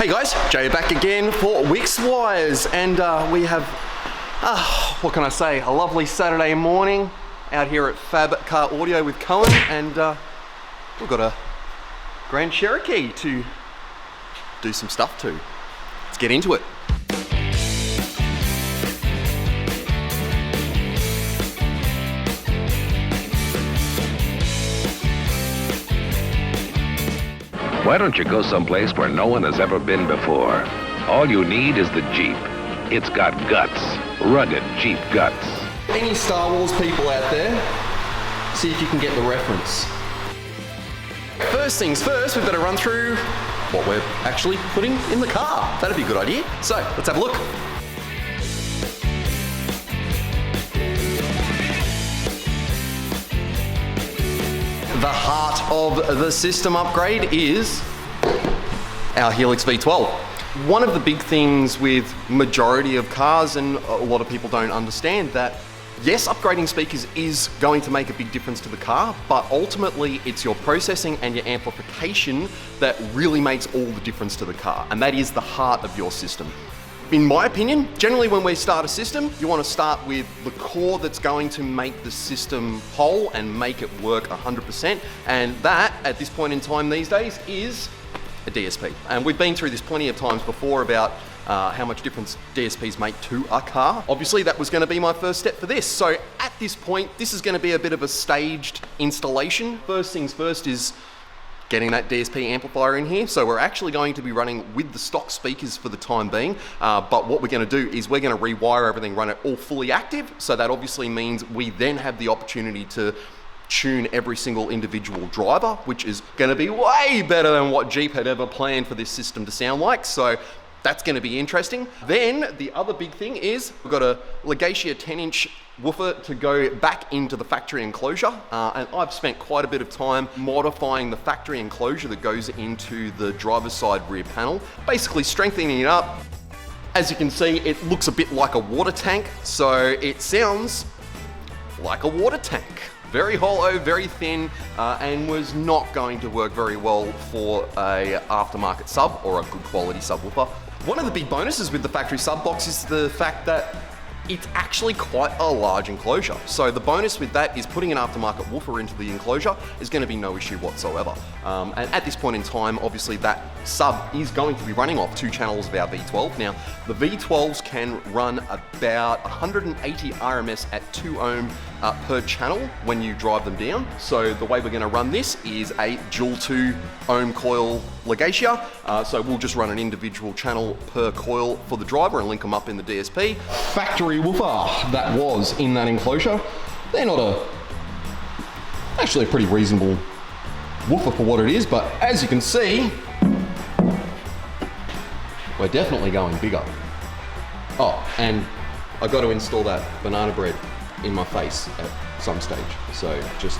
Hey guys, Jay back again for Wix Wires, and we have, what can I say, a lovely Saturday morning out here at Fab Car Audio with Coen, and we've got a Grand Cherokee to do some stuff to. Let's get into it. Why don't you go someplace where no one has ever been before? All you need is the Jeep. It's got guts, rugged Jeep guts. Any Star Wars people out there, see if you can get the reference. First things first, we've got to run through what we're actually putting in the car. That'd be a good idea. So, let's have a look. The heart of the system upgrade is our Helix V12. One of the big things with majority of cars, and a lot of people don't understand that, yes, upgrading speakers is going to make a big difference to the car, but ultimately it's your processing and your amplification that really makes all the difference to the car, and that is the heart of your system. In my opinion, generally when we start a system, you want to start with the core that's going to make the system whole and make it work 100%. And that, at this point in time these days, is a DSP. And we've been through this plenty of times before about how much difference DSPs make to a car. Obviously, that was going to be my first step for this. So at this point, this is going to be a bit of a staged installation. First things first is getting that DSP amplifier in here. So we're actually going to be running with the stock speakers for the time being, but what we're going to do is we're going to rewire everything, run it all fully active, so that obviously means we then have the opportunity to tune every single individual driver, which is going to be way better than what Jeep had ever planned for this system to sound like. So that's going to be interesting. Then the other big thing is we've got a Legatia 10-inch woofer to go back into the factory enclosure, and I've spent quite a bit of time modifying the factory enclosure that goes into the driver's side rear panel, basically strengthening it up. As you can see, it looks a bit like a water tank, so it sounds like a water tank. Very hollow, very thin, and was not going to work very well for a aftermarket sub or a good quality subwoofer. One of the big bonuses with the factory sub box is the fact that it's actually quite a large enclosure. So the bonus with that is putting an aftermarket woofer into the enclosure is going to be no issue whatsoever. And at this point in time, obviously that sub is going to be running off 2 channels of our V12. Now, the V12s can run about 180 RMS at 2 ohm per channel when you drive them down. So the way we're going to run this is a dual 2 ohm coil Legatia. So we'll just run an individual channel per coil for the driver and link them up in the DSP. Factory woofer that was in that enclosure. They're not actually a pretty reasonable woofer for what it is, but as you can see, we're definitely going bigger. Oh, and I got to install that banana bread in my face at some stage. So just,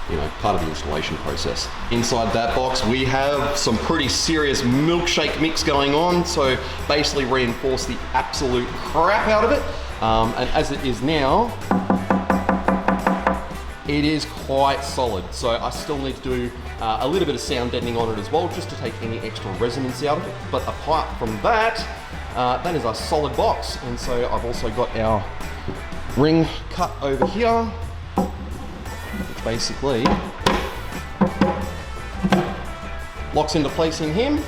you know, part of the installation process. Inside that box, we have some pretty serious milkshake mix going on. So basically reinforce the absolute crap out of it. And as it is now, it is quite solid. So I still need to do a little bit of sound deadening on it as well, just to take any extra resonance out of it. But apart from that, that is a solid box. And so I've also got our ring cut over here, which basically locks into place in him,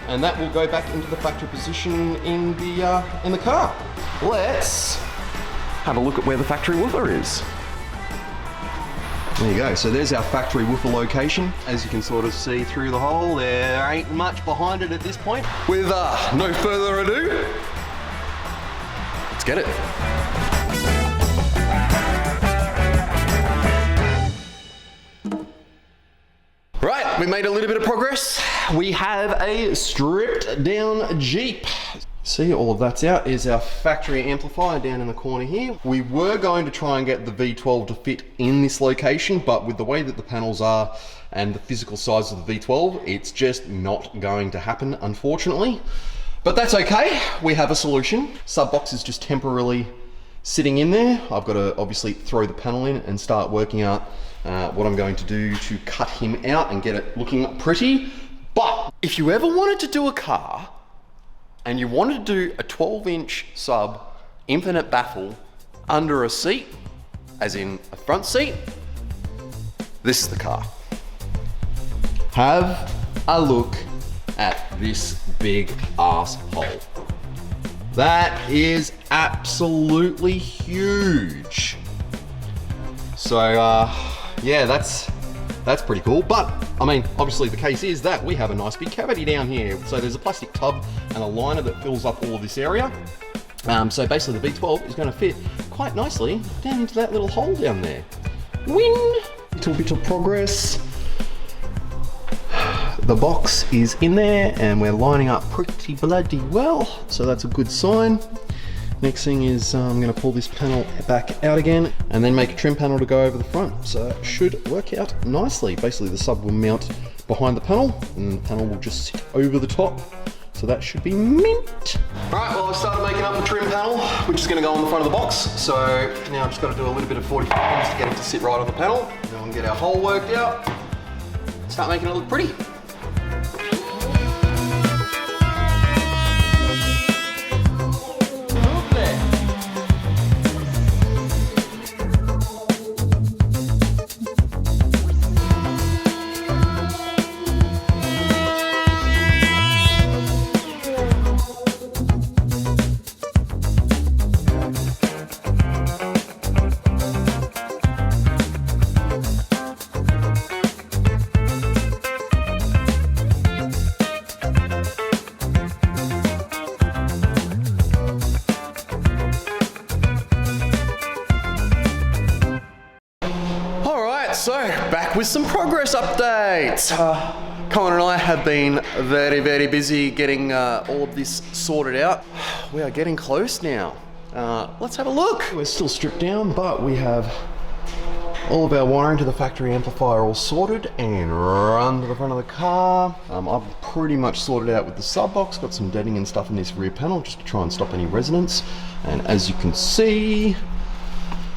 and that will go back into the factory position in the car. Let's have a look at where the factory woofer is. There you go, so there's our factory woofer location. As you can sort of see through the hole, there ain't much behind it at this point. With no further ado, let's get it. Right, we made a little bit of progress. We have a stripped down Jeep. See, all of that's out. Is our factory amplifier down in the corner here. We were going to try and get the V12 to fit in this location, but with the way that the panels are and the physical size of the V12, it's just not going to happen, unfortunately. But that's okay, we have a solution. Sub box is just temporarily sitting in there. I've got to obviously throw the panel in and start working out what I'm going to do to cut him out and get it looking pretty. But if you ever wanted to do a car and you wanted to do a 12-inch sub infinite baffle under a seat, as in a front seat, this is the car. Have a look at this big ass hole. That is absolutely huge. So yeah, that's pretty cool. But I mean, obviously the case is that we have a nice big cavity down here. So there's a plastic tub and a liner that fills up all of this area. So basically the V12 is going to fit quite nicely down into that little hole down there. Win! Little bit of progress. The box is in there and we're lining up pretty bloody well, so that's a good sign. Next thing is I'm going to pull this panel back out again and then make a trim panel to go over the front, so it should work out nicely. Basically the sub will mount behind the panel and the panel will just sit over the top, so that should be mint. Alright, well I've started making up the trim panel, which is going to go on the front of the box, so now I've just got to do a little bit of 45 just to get it to sit right on the panel, and then we'll get our hole worked out, start making it look pretty. So, back with some progress updates. Coen and I have been very, very busy getting all of this sorted out. We are getting close now. Let's have a look. We're still stripped down, but we have all of our wiring to the factory amplifier all sorted and run to the front of the car. I've pretty much sorted out with the sub box, got some deadening and stuff in this rear panel just to try and stop any resonance. And as you can see,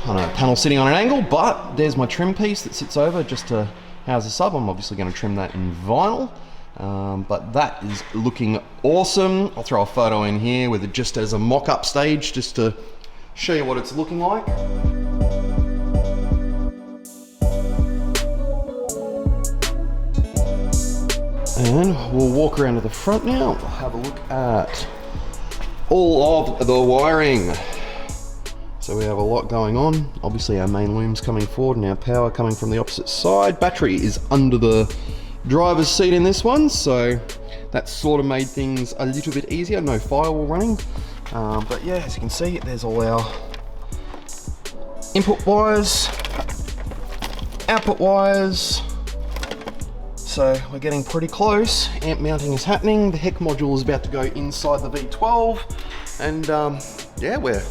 I know, panel sitting on an angle, but there's my trim piece that sits over just to house the sub. I'm obviously going to trim that in vinyl, but that is looking awesome. I'll throw a photo in here with it just as a mock-up stage, just to show you what it's looking like. And we'll walk around to the front now. We'll have a look at all of the wiring. So we have a lot going on. Obviously our main loom's coming forward and our power coming from the opposite side. Battery is under the driver's seat in this one, so that sort of made things a little bit easier. No firewall running. But yeah, as you can see, there's all our input wires, output wires. So we're getting pretty close. Amp mounting is happening. The heck module is about to go inside the V12. And yeah, we're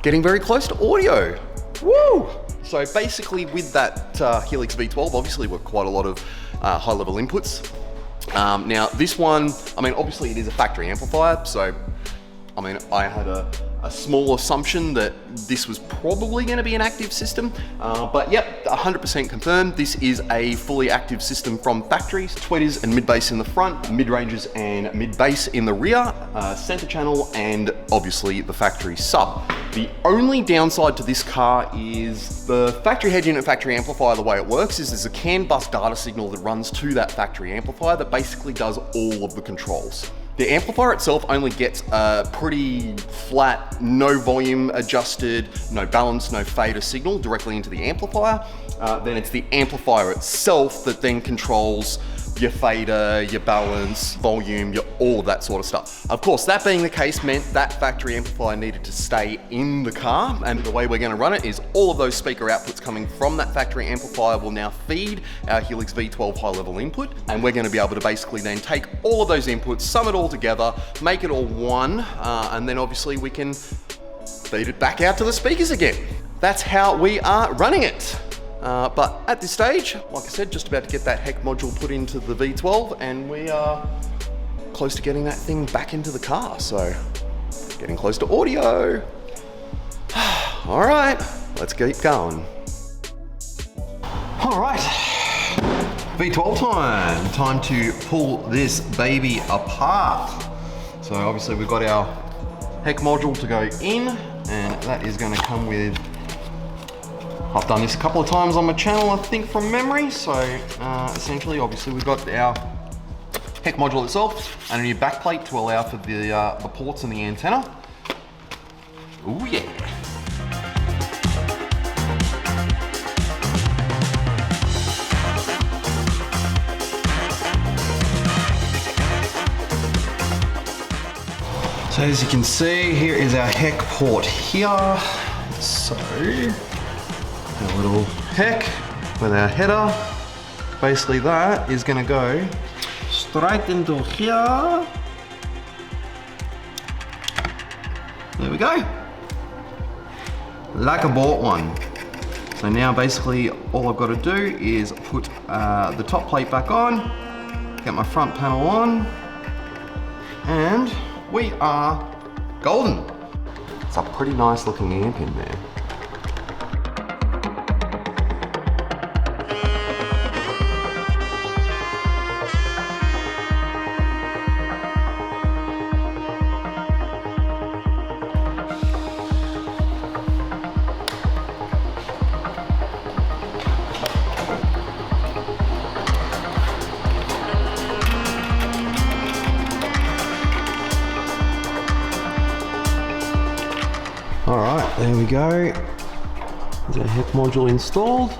getting very close to audio. Woo! So basically with that Helix V12, obviously we've quite a lot of high level inputs. Now this one, I mean, obviously it is a factory amplifier. So, I mean, I had a small assumption that this was probably going to be an active system, but yep, 100% confirmed. This is a fully active system from factories. Tweeters and mid-bass in the front, mid-ranges and mid-bass in the rear, center channel, and obviously the factory sub. The only downside to this car is the factory head unit factory amplifier. The way it works is there's a CAN bus data signal that runs to that factory amplifier that basically does all of the controls. The amplifier itself only gets a pretty flat, no volume adjusted, no balance, no fader signal directly into the amplifier. Then it's the amplifier itself that then controls your fader, your balance, volume, all of that sort of stuff. Of course, that being the case meant that factory amplifier needed to stay in the car, and the way we're going to run it is all of those speaker outputs coming from that factory amplifier will now feed our Helix V12 high level input, and we're going to be able to basically then take all of those inputs, sum it all together, make it all one, and then obviously we can feed it back out to the speakers again. That's how we are running it. But at this stage, like I said, just about to get that heck module put into the V12, and we are close to getting that thing back into the car. So getting close to audio. All right, let's keep going. All right, V12 time. Time to pull this baby apart. So obviously we've got our heck module to go in, and that is going to come with, I've done this a couple of times on my channel, I think, from memory. So essentially, obviously we've got our heck module itself and a new backplate to allow for the ports and the antenna. Ooh yeah. So as you can see, here is our heck port here. So our little heck with our header. Basically that is gonna go straight into here. There we go. Like I bought one. So now basically all I've got to do is put the top plate back on, get my front panel on, and we are golden. It's a pretty nice looking amp in there. All right, there we go. There's our heck module installed.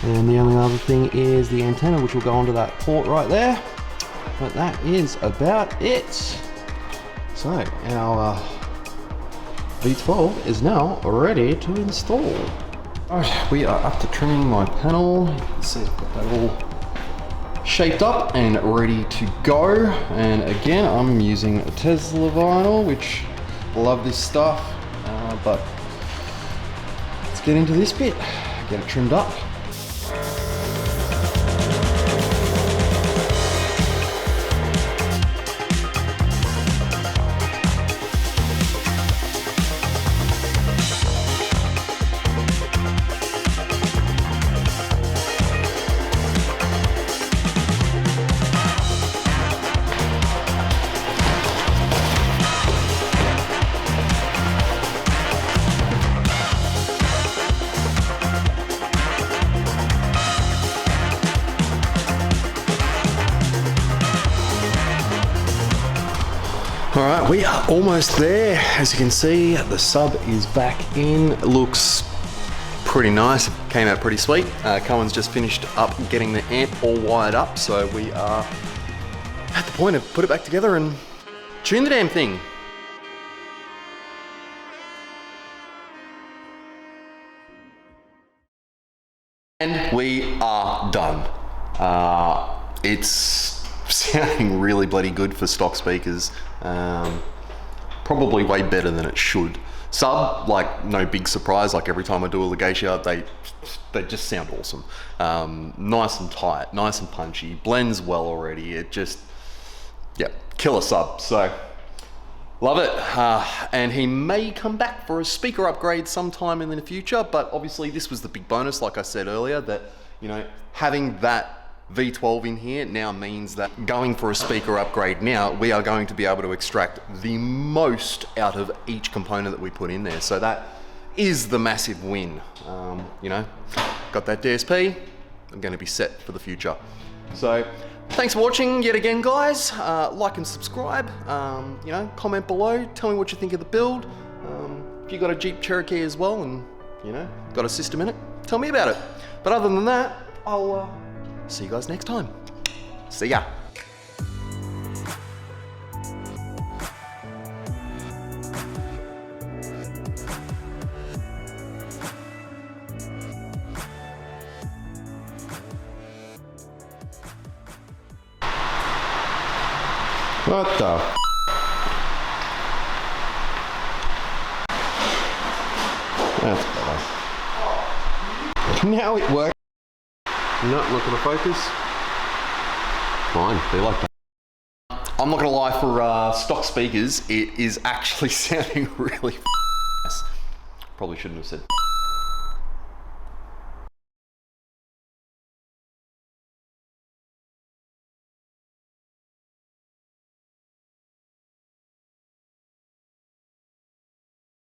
And the only other thing is the antenna, which will go onto that port right there. But that is about it. So our V12 is now ready to install. All right, we are up to trimming my panel. You can see I've got that all shaped up and ready to go. And again, I'm using a Tesla vinyl, which love this stuff, but let's get into this bit, get it trimmed up. All right, we are almost there. As you can see, the sub is back in. It looks pretty nice. Came out pretty sweet. Coen's just finished up getting the amp all wired up, so we are at the point of put it back together and tune the damn thing. And we are done. It's sounding really bloody good for stock speakers. Probably way better than it should. Sub, like, no big surprise. Like every time I do a Legatia, they just sound awesome. Nice and tight, nice and punchy, blends well already. It just, yeah, killer sub. So love it. And he may come back for a speaker upgrade sometime in the future, but obviously this was the big bonus, like I said earlier, that, you know, having that V12 in here now means that going for a speaker upgrade now, we are going to be able to extract the most out of each component that we put in there. So that is the massive win. You know, got that DSP, I'm going to be set for the future. So thanks for watching yet again, guys. Like and subscribe, you know, comment below, tell me what you think of the build. If you got a Jeep Cherokee as well and, you know, got a system in it, tell me about it. But other than that, I'll see you guys next time. See ya. What the? That's better. Now it works. No, not gonna focus. Fine, be like that. I'm not gonna lie, for stock speakers, it is actually sounding really nice. Probably shouldn't have said